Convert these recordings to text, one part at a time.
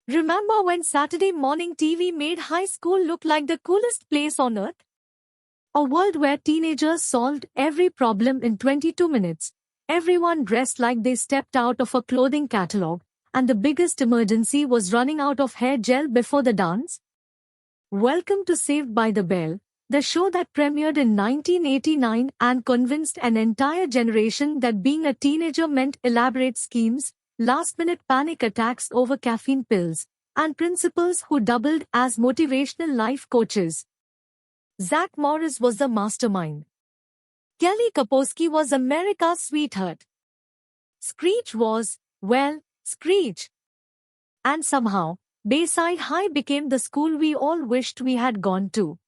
Remember when Saturday morning TV made high school look like the coolest place on earth? A world where teenagers solved every problem in 22 minutes. Everyone dressed like they stepped out of a clothing catalog, and the biggest emergency was running out of hair gel before the dance. Welcome to Saved by the Bell, the show that premiered in 1989 and convinced an entire generation that being a teenager meant elaborate schemes, last-minute panic attacks over caffeine pills, and principals who doubled as motivational life coaches. Zach Morris was the mastermind. Kelly Kapowski was America's sweetheart. Screech was, well, Screech. And somehow, Bayside High became the school we all wished we had gone to.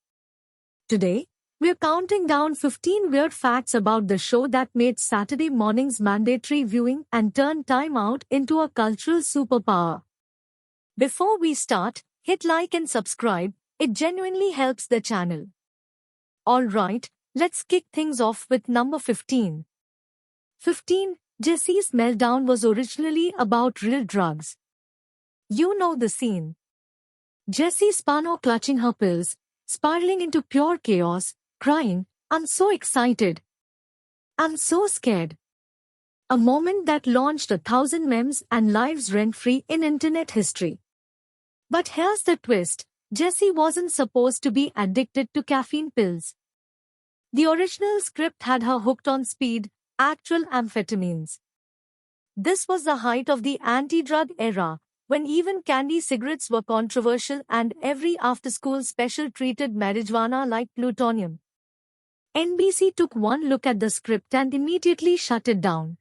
Today, we're counting down 15 weird facts about the show that made Saturday mornings mandatory viewing and turned time out into a cultural superpower. Before we start, hit like and subscribe, it genuinely helps the channel. Alright, let's kick things off with number 15. 15. Jesse's meltdown was originally about real drugs. You know the scene. Jessie Spano clutching her pills, spiraling into pure chaos, crying, "I'm so excited. I'm so scared." A moment that launched 1,000 memes and lives rent-free in internet history. But here's the twist. Jessie wasn't supposed to be addicted to caffeine pills. The original script had her hooked on speed, actual amphetamines. This was the height of the anti-drug era, when even candy cigarettes were controversial and every after-school special treated marijuana like plutonium. NBC took one look at the script and immediately shut it down.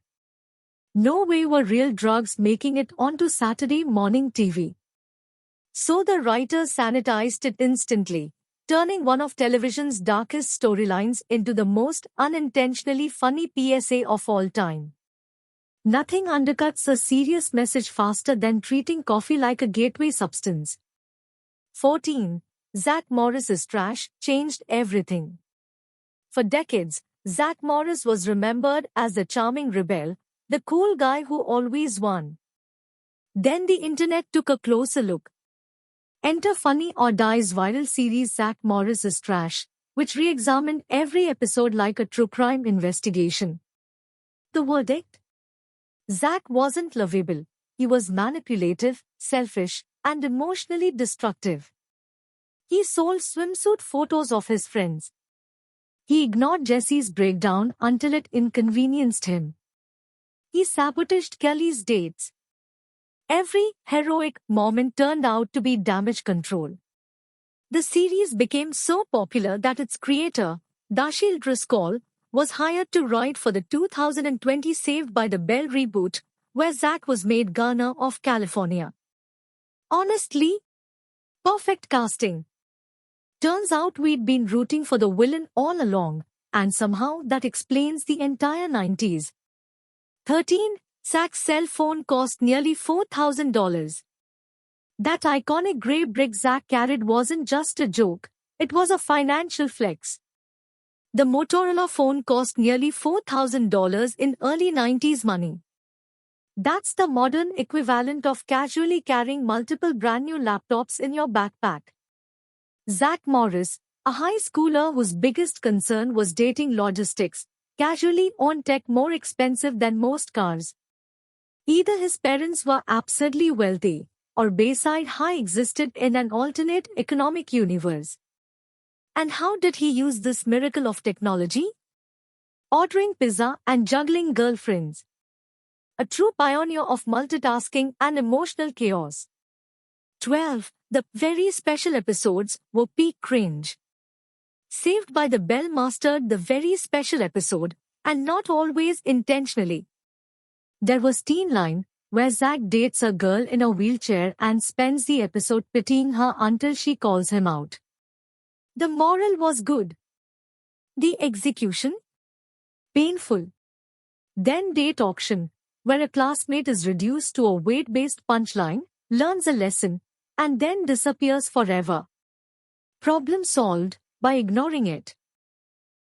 No way were real drugs making it onto Saturday morning TV. So the writers sanitized it instantly, turning one of television's darkest storylines into the most unintentionally funny PSA of all time. Nothing undercuts a serious message faster than treating coffee like a gateway substance. 14. Zach Morris's trash changed everything. For decades, Zach Morris was remembered as the charming rebel, the cool guy who always won. Then the internet took a closer look. Enter Funny or Die's viral series Zach Morris's Trash, which re-examined every episode like a true crime investigation. The verdict? Zach wasn't lovable. He was manipulative, selfish, and emotionally destructive. He sold swimsuit photos of his friends. He ignored Jesse's breakdown until it inconvenienced him. He sabotaged Kelly's dates. Every heroic moment turned out to be damage control. The series became so popular that its creator, Dashiell Driscoll, was hired to write for the 2020 Saved by the Bell reboot, where Zach was made governor of California. Honestly, perfect casting. Turns out we'd been rooting for the villain all along, and somehow that explains the entire 90s. 13. Zach's cell phone cost nearly $4,000. That iconic grey brick Zach carried wasn't just a joke, it was a financial flex. The Motorola phone cost nearly $4,000 in early 90s money. That's the modern equivalent of casually carrying multiple brand new laptops in your backpack. Zach Morris, a high schooler whose biggest concern was dating logistics, casually owned tech more expensive than most cars. Either his parents were absurdly wealthy, or Bayside High existed in an alternate economic universe. And how did he use this miracle of technology? Ordering pizza and juggling girlfriends. A true pioneer of multitasking and emotional chaos. 12. The very special episodes were peak cringe. Saved by the Bell mastered the very special episode, and not always intentionally. There was Teen Line, where Zach dates a girl in a wheelchair and spends the episode pitying her until she calls him out. The moral was good. The execution? Painful. Then Date Auction, where a classmate is reduced to a weight-based punchline, learns a lesson, and then disappears forever. Problem solved by ignoring it.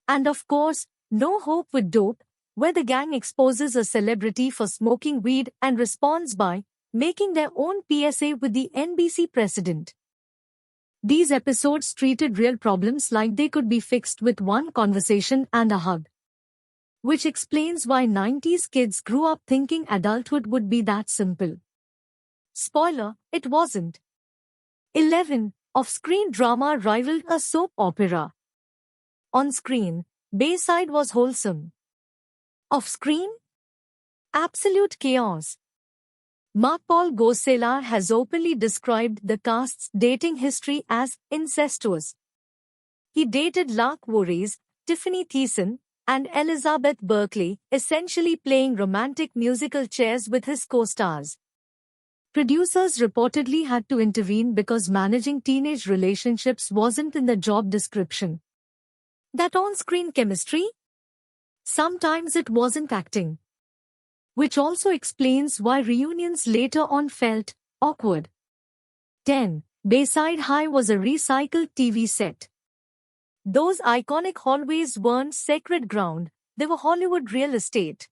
And of course, No Hope with Dope, where the gang exposes a celebrity for smoking weed and responds by making their own PSA with the NBC president. These episodes treated real problems like they could be fixed with one conversation and a hug. Which explains why 90s kids grew up thinking adulthood would be that simple. Spoiler, it wasn't. 11. Off-screen drama rivaled a soap opera. On screen, Bayside was wholesome. Off-screen? Absolute chaos. Mark-Paul Gosselaar has openly described the cast's dating history as incestuous. He dated Lark Voorhees, Tiffany Thiessen, and Elizabeth Berkley, essentially playing romantic musical chairs with his co-stars. Producers reportedly had to intervene because managing teenage relationships wasn't in the job description. That on-screen chemistry? Sometimes it wasn't acting. Which also explains why reunions later on felt awkward. 10. Bayside High was a recycled TV set. Those iconic hallways weren't sacred ground, they were Hollywood real estate.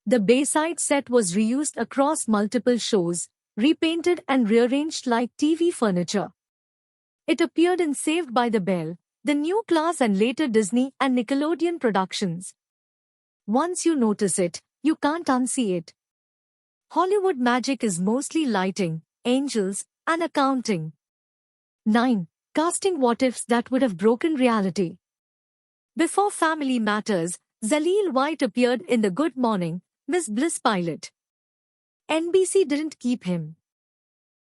The Bayside set was reused across multiple shows, repainted and rearranged like TV furniture. It appeared in Saved by the Bell, The New Class and later Disney and Nickelodeon productions. Once you notice it, you can't unsee it. Hollywood magic is mostly lighting, angels, and accounting. 9. Casting what-ifs that would have broken reality. Before Family Matters, Zaleel White appeared in the Good Morning, Miss Bliss pilot. NBC didn't keep him.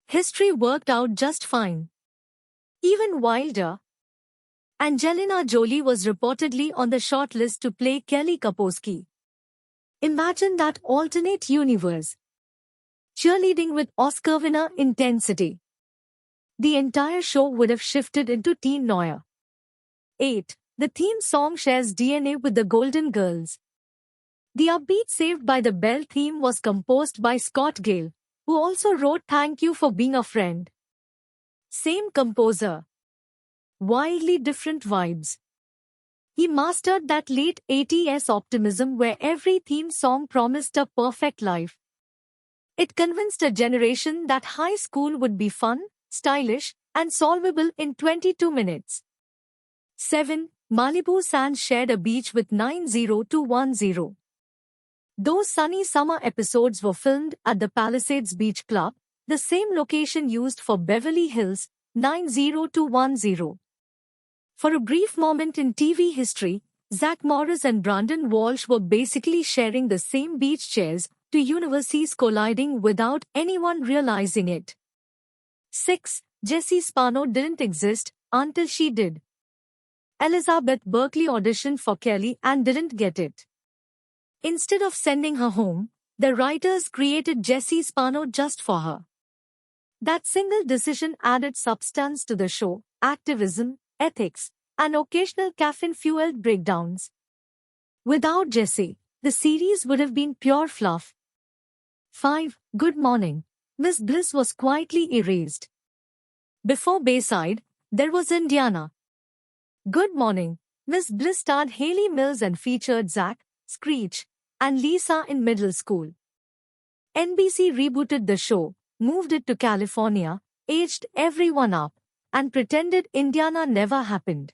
History worked out just fine. Even wilder. Angelina Jolie was reportedly on the shortlist to play Kelly Kapowski. Imagine that alternate universe. Cheerleading with Oscar winner intensity. The entire show would have shifted into teen noir. 8. The theme song shares DNA with the Golden Girls. The upbeat Saved by the Bell theme was composed by Scott Gale, who also wrote Thank You for Being a Friend. Same composer. Wildly different vibes. He mastered that late 80s optimism where every theme song promised a perfect life. It convinced a generation that high school would be fun, stylish, and solvable in 22 minutes. 7. Malibu Sands shared a beach with 90210. Those sunny summer episodes were filmed at the Palisades Beach Club, the same location used for Beverly Hills 90210. For a brief moment in TV history, Zach Morris and Brandon Walsh were basically sharing the same beach chairs, two universes colliding without anyone realizing it. 6. Jessie Spano didn't exist until she did. Elizabeth Berkley auditioned for Kelly and didn't get it. Instead of sending her home, the writers created Jessie Spano just for her. That single decision added substance to the show, activism, ethics, and occasional caffeine-fueled breakdowns. Without Jessie, the series would have been pure fluff. 5. Good Morning, Miss Bliss was quietly erased. Before Bayside, there was Indiana. Good Morning, Miss Bliss starred Hayley Mills and featured Zach, Screech, and Lisa in middle school. NBC rebooted the show, moved it to California, aged everyone up, and pretended Indiana never happened.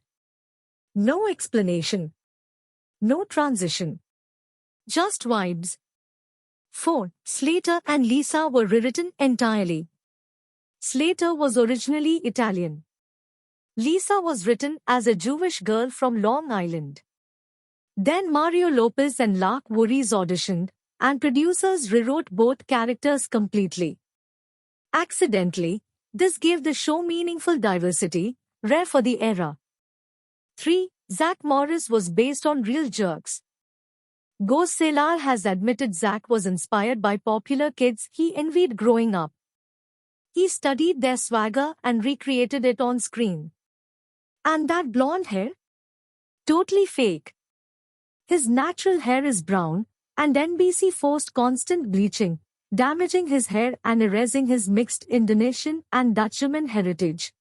No explanation. No transition. Just vibes. 4. Slater and Lisa were rewritten entirely. Slater was originally Italian. Lisa was written as a Jewish girl from Long Island. Then Mario Lopez and Lark Voorhees auditioned, and producers rewrote both characters completely. Accidentally, this gave the show meaningful diversity, rare for the era. 3. Zach Morris was based on real jerks. Gosselaar has admitted Zach was inspired by popular kids he envied growing up. He studied their swagger and recreated it on screen. And that blonde hair? Totally fake. His natural hair is brown, and NBC forced constant bleaching, damaging his hair and erasing his mixed Indonesian and Dutchman heritage.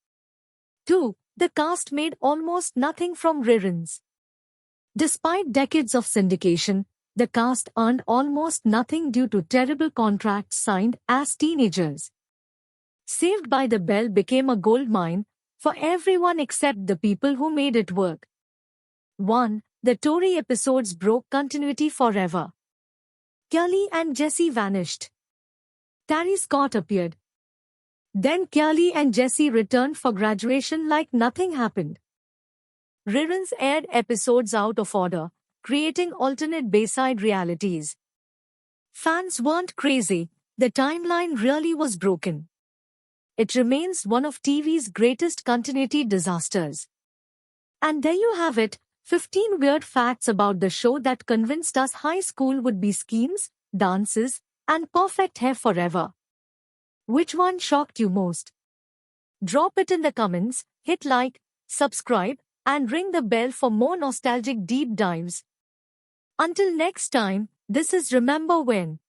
2. The cast made almost nothing from reruns. Despite decades of syndication, The cast earned almost nothing due to terrible contracts signed as teenagers. Saved by the Bell became a goldmine for everyone except the people who made it work. 1. The Tory episodes broke continuity forever. Kelly and Jesse vanished. Terry Scott appeared. Then Kelly and Jesse returned for graduation like nothing happened. Reruns aired episodes out of order, creating alternate Bayside realities. Fans weren't crazy, the timeline really was broken. It remains one of TV's greatest continuity disasters. And there you have it, 15 weird facts about the show that convinced us high school would be schemes, dances, and perfect hair forever. Which one shocked you most? Drop it in the comments, hit like, subscribe, and ring the bell for more nostalgic deep dives. Until next time, this is Remember When.